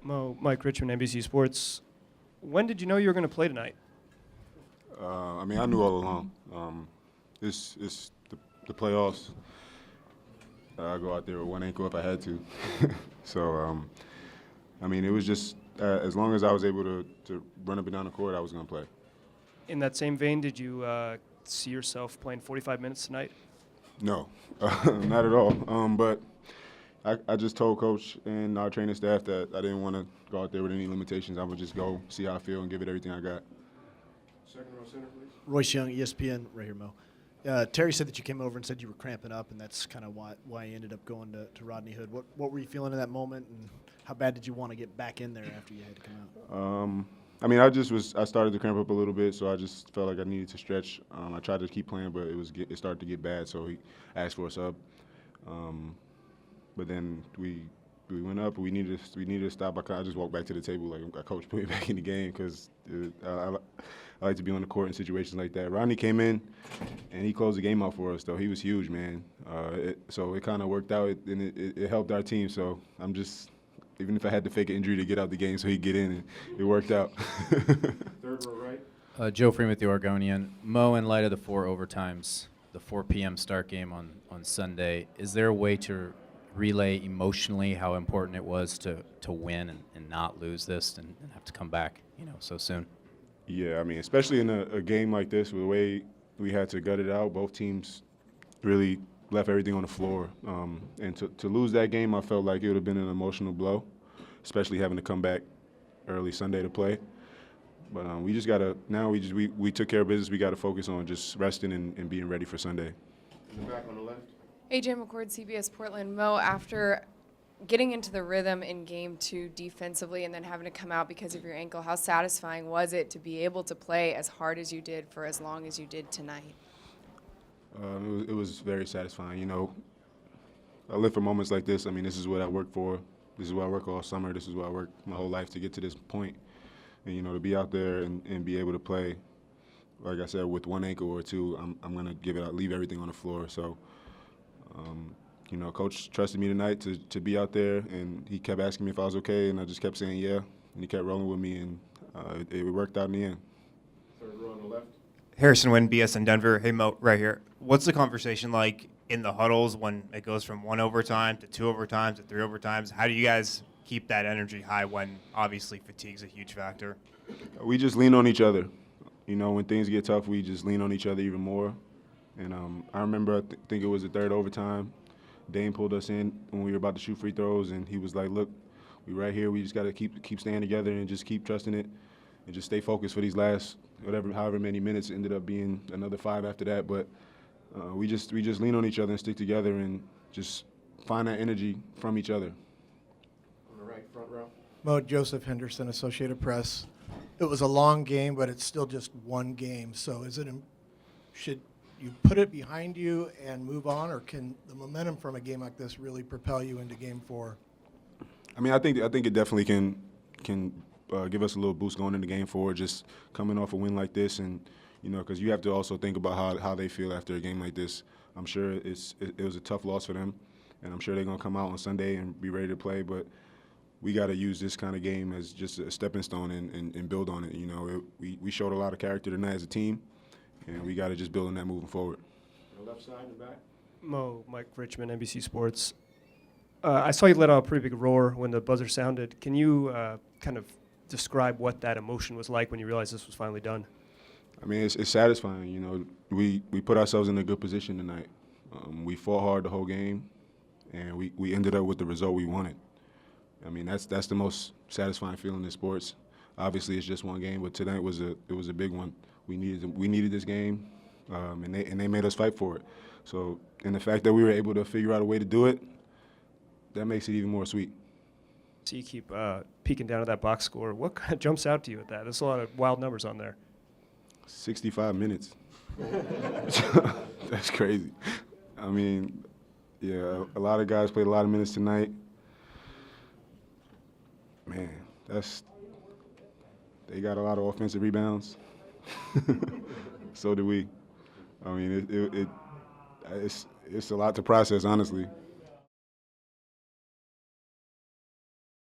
Mike Richmond, NBC Sports. When did you know you were going to play tonight? I mean, I knew all along. It's the playoffs. I go out there with one ankle if I had to. So, I mean, it was just as long as I was able to run up and down the court, I was going to play. In that same vein, did you see yourself playing 45 minutes tonight? No, not at all. But I just told Coach and our training staff that I didn't want to go out there with any limitations. I would just go see how I feel and give it everything I got. Second row center, please. Royce Young, ESPN, right here, Mo. Terry said that you came over and said you were cramping up, and that's kind of why you ended up going to Rodney Hood. What were you feeling in that moment, and how bad did you want to get back in there after you had to come out? I mean, I started to cramp up a little bit, so I just felt like I needed to stretch. I tried to keep playing, but it started to get bad, so he asked for a sub. But then we went up. We needed to stop. I just walked back to the table like, Coach, put me back in the game because I like to be on the court in situations like that. Rodney came in, and he closed the game out for us, though. He was huge, man. So it kind of worked out, and it helped our team. So I'm just, even if I had to fake an injury to get out the game so he'd get in, it worked out. Third row right. Joe Freeman with the Oregonian. Mo, in light of the 4 overtimes, the 4 p.m. start game on Sunday, is there a way to relay emotionally how important it was to win and not lose this and have to come back, so soon? Yeah, I mean, especially in a game like this, with the way we had to gut it out, both teams really left everything on the floor. And to lose that game, I felt like it would have been an emotional blow, especially having to come back early Sunday to play. But we just got to, now we took care of business. We got to focus on just resting and being ready for Sunday. In the back on the left. AJ McCord, CBS Portland. Mo, after getting into the rhythm in Game 2 defensively and then having to come out because of your ankle, how satisfying was it to be able to play as hard as you did for as long as you did tonight? It was very satisfying. I live for moments like this. I mean, this is what I work for. This is what I work all summer. This is what I work my whole life to get to this point. And, to be out there and be able to play, like I said, with one ankle or two, I'm going to leave everything on the floor. So, Coach trusted me tonight to be out there, and he kept asking me if I was okay, and I just kept saying yeah, and he kept rolling with me, and it worked out in the end. Third row on the left. Harrison Wynn, BSN Denver. Hey, Mo, right here. What's the conversation like in the huddles when it goes from 1 overtime to 2 overtimes to 3 overtimes? How do you guys keep that energy high when obviously fatigue's a huge factor? We just lean on each other. When things get tough, we just lean on each other even more. And I remember, I think it was the 3rd overtime, Dame pulled us in when we were about to shoot free throws, and he was like, look, we right here. We just got to keep staying together and just keep trusting it and just stay focused for these last however many minutes. It ended up being another 5 after that. But we just lean on each other and stick together and just find that energy from each other. On the right, front row. Mo, Joseph Henderson, Associated Press. It was a long game, but it's still just one game. So should you put it behind you and move on, or can the momentum from a game like this really propel you into Game 4? I mean, I think it definitely can give us a little boost going into Game 4, just coming off a win like this, and because you have to also think about how they feel after a game like this. I'm sure it was a tough loss for them, and I'm sure they're gonna come out on Sunday and be ready to play. But we got to use this kind of game as just a stepping stone and build on it. We showed a lot of character tonight as a team, and we got to just build on that moving forward. On the left side and back. Mike Richmond, NBC Sports. I saw you let out a pretty big roar when the buzzer sounded. Can you kind of describe what that emotion was like when you realized this was finally done? I mean, it's satisfying. We put ourselves in a good position tonight. We fought hard the whole game, and we ended up with the result we wanted. I mean, that's the most satisfying feeling in sports. Obviously, it's just one game, but tonight was a big one. We needed this game, and they made us fight for it. So, and the fact that we were able to figure out a way to do it, that makes it even more sweet. So you keep peeking down at that box score. What kind of jumps out to you at that? There's a lot of wild numbers on there. 65 minutes. That's crazy. I mean, yeah, a lot of guys played a lot of minutes tonight. Man, they got a lot of offensive rebounds. So do we. I mean, it's a lot to process, honestly.